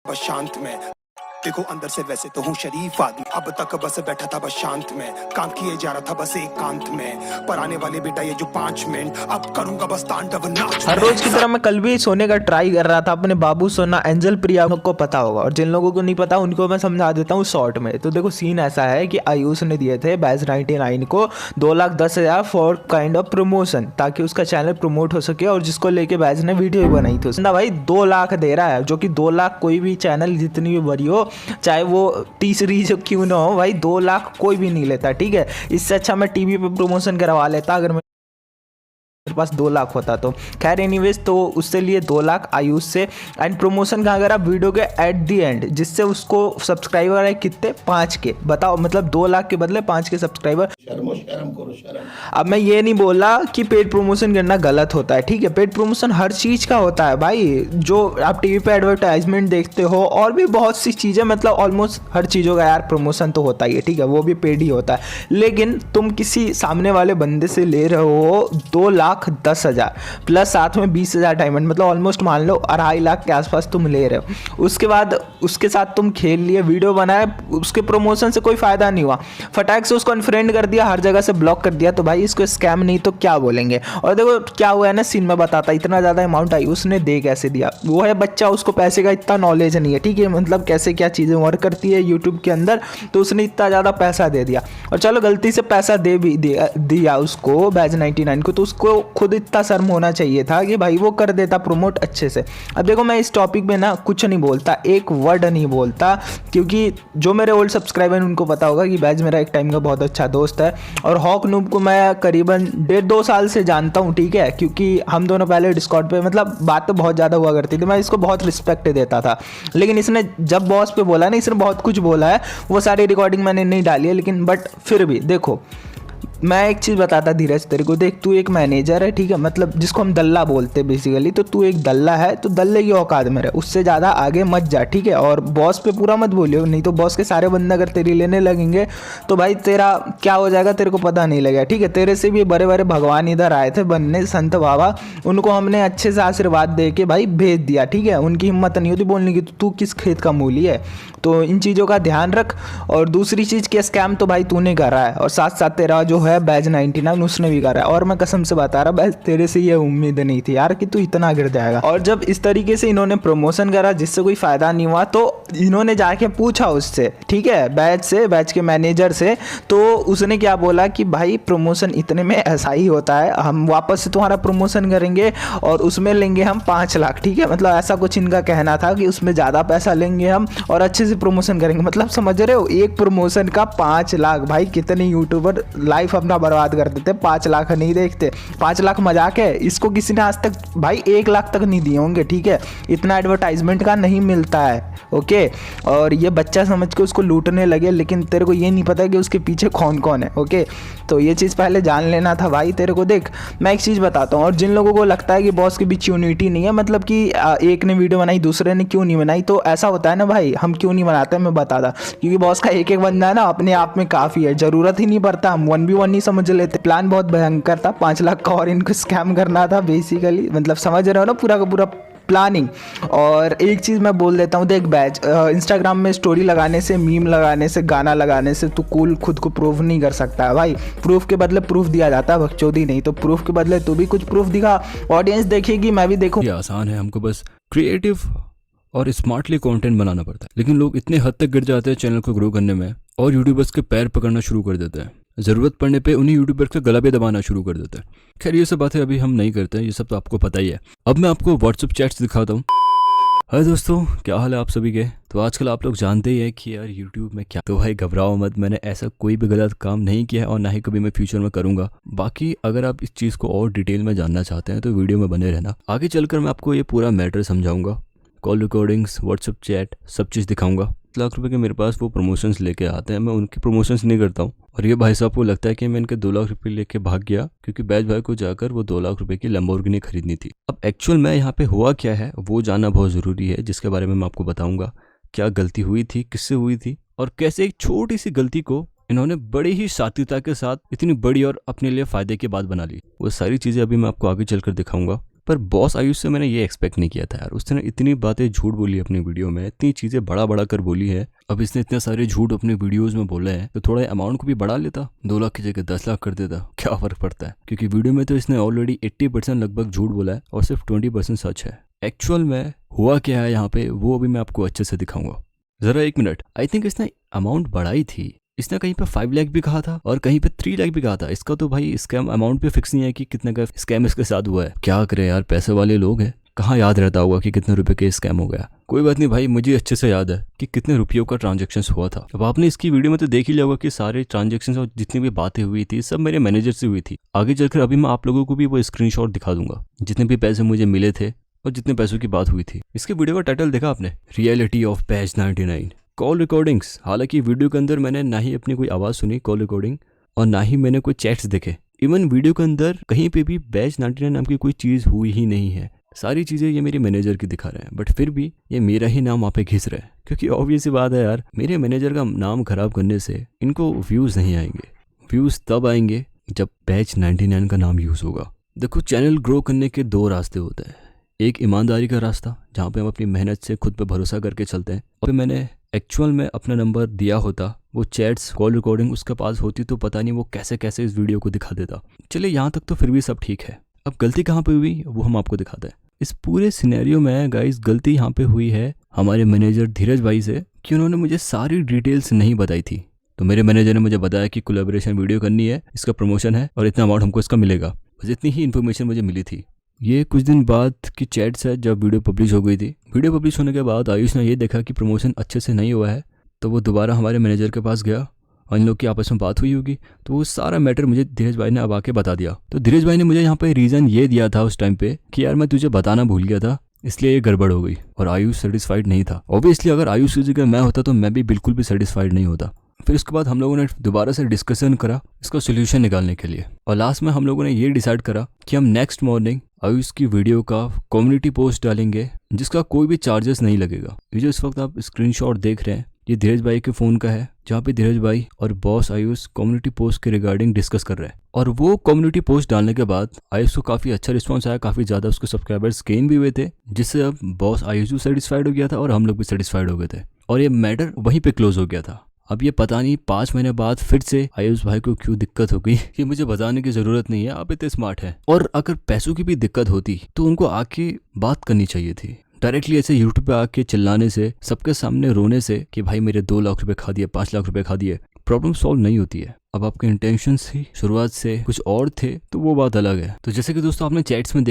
बस शांत में देखो अंदर से वैसे तो हूँ शरीफ आदमी, अब तक बस बैठा था बस शांत में, काम किए जा रहा था बस एकांत में, पर आने वाले बेटा ये जो 5 मिनट अब करूंगा बस तांडव नाच। हर रोज की तरह मैं कल भी सोने का ट्राई कर रहा था अपने बाबू सोना एंजल प्रिया को पता होगा, और जिन लोगों को नहीं पता उनको मैं समझा देता हूँ शॉर्ट में। तो देखो सीन ऐसा है कि आयुष ने दिए थे बैच 99 को 2,10,000 फॉर काइंड ऑफ प्रमोशन, ताकि उसका चैनल प्रमोट हो सके, और जिसको लेके बैच ने वीडियो भी बनाई थी। ना भाई 2 लाख दे रहा है, जो कि 2 लाख कोई भी चैनल जितनी भी बड़ी हो, चाहे वो तीसरी जो क्यों ना हो भाई, 2 लाख कोई भी नहीं लेता, ठीक है। इससे अच्छा मैं टीवी पे प्रमोशन करवा लेता अगर मेरे पास 2 लाख होता तो। खैर एनीवेज, तो उससे लिए 2 लाख आयुष से, एंड प्रमोशन का अगर आप वीडियो के एट दी एंड, जिससे उसको सब्सक्राइबर आए कितने 5 के, बताओ मतलब 2 लाख के बदले 5 के सब्सक्राइबर। शर्म करो शर्म। अब मैं ये नहीं बोला कि पेड प्रमोशन करना गलत होता है, ठीक है, पेड प्रमोशन हर चीज़ का होता है भाई, जो आप टीवी पे एडवर्टाइजमेंट देखते हो और भी बहुत सी चीज़ें, मतलब ऑलमोस्ट हर चीज़ों का यार प्रमोशन तो होता ही है, ठीक है, वो भी पेड ही होता है। लेकिन तुम किसी सामने वाले बंदे से ले रहे हो 2,10,000 प्लस साथ में 20,000 डायमंड, मतलब ऑलमोस्ट मान लो 2.5 लाख के आसपास तुम ले रहे हो। उसके बाद उसके साथ तुम खेल लिए, वीडियो बनाए, उसके प्रमोशन से कोई फ़ायदा नहीं हुआ, फटाक से उसको अनफ्रेंड कर दिया, हर जगह से ब्लॉक कर दिया, तो भाई इसको स्कैम नहीं तो क्या बोलेंगे। और देखो क्या हुआ है ना, सीन में बताता, इतना ज़्यादा अमाउंट आई उसने दे कैसे दिया, वो है बच्चा, उसको पैसे का इतना नॉलेज नहीं है, ठीक है, मतलब कैसे क्या चीज़ें वर्क करती है यूट्यूब के अंदर, तो उसने इतना ज़्यादा पैसा दे दिया। और चलो गलती से पैसा दे भी दिया उसको बैच 99 को, तो उसको खुद इतना शर्म होना चाहिए था कि भाई वो कर देता प्रमोट अच्छे से। अब देखो मैं इस टॉपिक में ना कुछ नहीं बोलता, एक वर्ड नहीं बोलता, क्योंकि जो मेरे ओल्ड सब्सक्राइबर उनको पता होगा कि बैच मेरा एक टाइम का बहुत अच्छा दोस्त है, और हॉक नूब को मैं करीबन 1.5-2 साल से जानता हूँ, ठीक है, क्योंकि हम दोनों पहले डिस्कॉर्ड पे मतलब बात तो बहुत ज़्यादा हुआ करती थी, मैं इसको बहुत रिस्पेक्ट देता था। लेकिन इसने जब बॉस पे बोला ना, इसने बहुत कुछ बोला है, वो सारी रिकॉर्डिंग मैंने नहीं डाली है, लेकिन बट फिर भी देखो मैं एक चीज़ बताता धीरज तेरे को, देख तू एक मैनेजर है, ठीक है, मतलब जिसको हम दल्ला बोलते हैं बेसिकली, तो तू एक दल्ला है, तो दल्ले की औकात में रहे, उससे ज़्यादा आगे मत जा, ठीक है, और बॉस पे पूरा मत बोलियो, नहीं तो बॉस के सारे बंदे अगर तेरी लेने लगेंगे तो भाई तेरा क्या हो जाएगा तेरे को पता नहीं लगेगा, ठीक है। तेरे से भी बड़े बड़े भगवान इधर आए थे बनने, संत बाबा, उनको हमने अच्छे से आशीर्वाद दे के भाई भेज दिया, ठीक है, उनकी हिम्मत नहीं होती बोलने की, तो तू किस खेत का मूली है, तो इन चीज़ों का ध्यान रख। और दूसरी चीज़ के स्कैम तो भाई तूने करा है, और साथ साथ तेरा जो है बैच 99 उसने भी करा है, और मैं कसम से बता रहा भाई तेरे से ये उम्मीद नहीं थी यार कि तू इतना गिर जाएगा। और जब इस तरीके से इन्होंने प्रमोशन करा जिससे कोई फ़ायदा नहीं हुआ, तो इन्होंने जाके पूछा उससे, ठीक है, बैच के मैनेजर से, तो उसने क्या बोला कि भाई प्रमोशन इतने में ऐसा ही होता है, हम वापस से तुम्हारा प्रमोशन करेंगे और उसमें लेंगे हम 5 लाख, ठीक है, मतलब ऐसा कुछ इनका कहना था कि उसमें ज़्यादा पैसा लेंगे हम और अच्छे से प्रमोशन करेंगे। मतलब समझ रहे हो, एक प्रमोशन का 5 लाख, भाई कितने यूट्यूबर लाइफ अपना बर्बाद कर देते, 5 लाख नहीं देखते, 5 लाख मजाक है, इसको किसी ने आज तक भाई 1 लाख तक नहीं दिए होंगे, ठीक है, इतना एडवर्टाइजमेंट का नहीं मिलता है, ओके। और ये बच्चा समझ के उसको लूटने लगे, लेकिन तेरे को ये नहीं पता कि उसके पीछे कौन कौन है, ओके, तो ये चीज़ पहले जान लेना था भाई तेरे को। देख मैं एक चीज़ बताता हूँ, और जिन लोगों को लगता है कि बॉस के बीच यूनिटी नहीं है, मतलब कि एक ने वीडियो बनाई दूसरे ने क्यों नहीं बनाई, तो ऐसा होता है ना भाई, हम क्यों नहीं बनाते मैं बता दा, क्योंकि बॉस का एक बंदा है ना अपने आप में काफ़ी है, ज़रूरत ही नहीं पड़ता, हम 1v1 नहीं समझ लेते। प्लान बहुत भयंकर था, 5 लाख का और इनको स्कैम करना था बेसिकली, मतलब समझ रहे हो ना पूरा का पूरा प्लानिंग। और एक चीज़ मैं बोल देता हूँ, देख बैच इंस्टाग्राम में स्टोरी लगाने से, मीम लगाने से, गाना लगाने से तू कूल खुद को प्रूव नहीं कर सकता है भाई, प्रूफ के बदले प्रूफ दिया जाता है, बकचोदी नहीं, तो प्रूफ के बदले तू भी कुछ प्रूफ दिखा, ऑडियंस देखेगी, मैं भी देखूँ। ये आसान है, हमको बस क्रिएटिव और स्मार्टली कंटेंट बनाना पड़ता है, लेकिन लोग इतने हद तक गिर जाते हैं चैनल को ग्रो करने में, और यूट्यूबर्स के पैर पकड़ना शुरू कर देते हैं, ज़रूरत पड़ने पे उन्हीं यूट्यूबर्स का गला भी दबाना शुरू कर देते हैं। खैर ये सब बातें अभी हम नहीं करते हैं, ये सब तो आपको पता ही है। अब मैं आपको व्हाट्सएप चैट्स दिखाता हूँ। हाय दोस्तों, क्या हाल है आप सभी के। तो आजकल आप लोग जानते ही हैं कि यार यूट्यूब में क्या, तो भाई घबराओ मत, मैंने ऐसा कोई भी गलत काम नहीं किया है और ना ही कभी मैं फ्यूचर में करूंगा। बाकी अगर आप इस चीज़ को और डिटेल में जानना चाहते हैं तो वीडियो में बने रहना, आगे चलकर मैं आपको ये पूरा मैटर समझाऊंगा, कॉल रिकॉर्डिंग्स, व्हाट्सएप चैट, सब चीज़ दिखाऊंगा। ₹1,00,000 के मेरे पास वो प्रमोशंस लेके आते हैं, मैं उनकी प्रमोशंस नहीं करता हूँ। और ये भाई साहब को लगता है कि मैं इनके ₹2,00,000 लेके भाग गया क्योंकि बैच भाई को जाकर वो ₹2,00,000 की लैम्बोर्गिनी खरीदनी थी। अब एक्चुअल में यहाँ पे हुआ क्या है वो जानना बहुत ज़रूरी है, जिसके बारे में मैं आपको बताऊंगा। क्या गलती हुई थी, किससे हुई थी, और कैसे एक छोटी सी गलती को इन्होंने बड़ी ही शातिरता के साथ इतनी बड़ी और अपने लिए फ़ायदे की बात बना ली। वो सारी चीज़ें अभी मैं आपको आगे चलकर दिखाऊंगा। पर बॉस आयुष से मैंने ये एक्सपेक्ट नहीं किया था यार। उसने इतनी बातें झूठ बोली अपनी वीडियो में, इतनी चीज़ें बड़ा बड़ा कर बोली है। अब इसने इतने सारे झूठ अपने वीडियोज़ में बोले हैं तो थोड़ा अमाउंट को भी बढ़ा लेता, 2 लाख की जगह 10 लाख कर देता, क्या फ़र्क पड़ता है। क्योंकि वीडियो में तो इसने ऑलरेडी 80% लगभग झूठ बोला है और सिर्फ 20% सच है। एक्चुअल में हुआ क्या है यहाँ पे वो अभी मैं आपको अच्छे से दिखाऊंगा। ज़रा 1 मिनट। आई थिंक इसने अमाउंट बढ़ाई थी। इसने कहीं पे 5 लाख भी कहा था और कहीं पे 3 लाख भी कहा था। इसका तो भाई स्कैम अमाउंट पे फिक्स नहीं है कि कितने का स्कैम इसके साथ हुआ है। क्या करे यार, पैसे वाले लोग हैं, कहाँ याद रहता होगा कि कितने रुपए के स्कैम हो गया। कोई बात नहीं भाई, मुझे अच्छे से याद है कि कितने रुपयों का ट्रांजेक्शन हुआ था। अब आपने इसकी वीडियो में तो देख ही लिया होगा कि सारे ट्रांजेक्शन और जितनी भी बातें हुई थी सब मेरे मैनेजर से हुई थी। आगे चलकर अभी मैं आप लोगों को भी वो स्क्रीनशॉट दिखा दूंगा जितने भी पैसे मुझे मिले थे और जितने पैसों की बात हुई थी। इसके वीडियो का टाइटल देखा आपने, reality of batch 99 call recordings. हालांकि वीडियो के अंदर मैंने ना ही अपनी कोई आवाज़ सुनी कॉल रिकॉर्डिंग और ना ही मैंने कोई चैट्स देखे। इवन वीडियो के अंदर कहीं पे भी बैच 99 नाम की कोई चीज़ हुई ही नहीं है। सारी चीज़ें ये मेरे मैनेजर की दिखा रहे हैं, बट फिर भी ये मेरा ही नाम वहाँ पे घिस रहा है। क्योंकि ऑब्वियस सी बात है यार, मेरे मैनेजर का नाम खराब करने से इनको व्यूज़ नहीं आएंगे। व्यूज़ तब आएंगे जब बैच 99 का नाम यूज़ होगा। देखो, चैनल ग्रो करने के 2 रास्ते होते हैं। एक ईमानदारी का रास्ता जहाँ पे हम अपनी मेहनत से खुद पे भरोसा करके चलते हैं। और मैंने एक्चुअल में अपना नंबर दिया होता, वो चैट्स कॉल रिकॉर्डिंग उसके पास होती तो पता नहीं वो कैसे कैसे इस वीडियो को दिखा देता। चलिए यहाँ तक तो फिर भी सब ठीक है। अब गलती कहाँ पे हुई वो हम आपको दिखाते हैं। इस पूरे सिनेरियो में गाइस गलती यहाँ पे हुई है हमारे मैनेजर धीरज भाई से कि उन्होंने मुझे सारी डिटेल्स नहीं बताई थी। तो मेरे मैनेजर ने मुझे बताया कि कोलैबोरेशन वीडियो करनी है, इसका प्रमोशन है और इतना अमाउंट हमको इसका मिलेगा। बस इतनी ही इन्फॉर्मेशन मुझे मिली थी। ये कुछ दिन बाद की चैट्स है जब वीडियो पब्लिश हो गई थी। वीडियो पब्लिश होने के बाद आयुष ने ये देखा कि प्रमोशन अच्छे से नहीं हुआ है, तो वो दोबारा हमारे मैनेजर के पास गया और इन लोग की आपस में बात हुई होगी। तो वो सारा मैटर मुझे धीरज भाई ने अब आके बता दिया। तो धीरज भाई ने मुझे यहाँ पे रीज़न ये दिया था उस टाइम पे कि यार मैं तुझे बताना भूल गया था, इसलिए ये गड़बड़ हो गई। और आयुष सेटिस्फाइड नहीं था। ऑब्वियसली अगर आयुष की जगह मैं होता तो मैं भी बिल्कुल भी सेटिस्फाइड नहीं होता। फिर उसके बाद हम लोगों ने दोबारा से डिस्कशन करा इसका सोल्यूशन निकालने के लिए, और लास्ट में हम लोगों ने ये डिसाइड करा कि हम नेक्स्ट मॉर्निंग आयुष की वीडियो का कम्युनिटी पोस्ट डालेंगे जिसका कोई भी चार्जेस नहीं लगेगा। ये जो इस वक्त आप स्क्रीनशॉट देख रहे हैं ये धीरज भाई के फ़ोन का है, जहाँ पे धीरज भाई और बॉस आयुष कम्युनिटी पोस्ट के रिगार्डिंग डिस्कस कर रहे हैं। और वो कम्युनिटी पोस्ट डालने के बाद आयुष को काफ़ी अच्छा रिस्पांस आया, काफ़ी ज़्यादा उसके सब्सक्राइबर्स गेन भी हुए थे, जिससे अब बॉस आयुष भी सेटिस्फाइड हो गया था और हम लोग भी सेटिस्फाइड हो गए थे और ये मैटर वहीं पे क्लोज हो गया था। अब ये पता नहीं 5 महीने बाद फिर से आयुष भाई को क्यों दिक्कत हो गई कि मुझे बताने की ज़रूरत नहीं है, आप इतने स्मार्ट हैं। और अगर पैसों की भी दिक्कत होती तो उनको आके बात करनी चाहिए थी। डायरेक्टली ऐसे यूट्यूब पे आके चिल्लाने से, सबके सामने रोने से कि भाई मेरे 2 लाख रुपए खा दिए, 5 लाख रुपए खा दिए, प्रॉब्लम सॉल्व नहीं होती है। अब आपके इंटेंशंस ही शुरुआत से कुछ और थे तो वो बात अलग है। तो जैसे कि दोस्तों आपने चैट्स में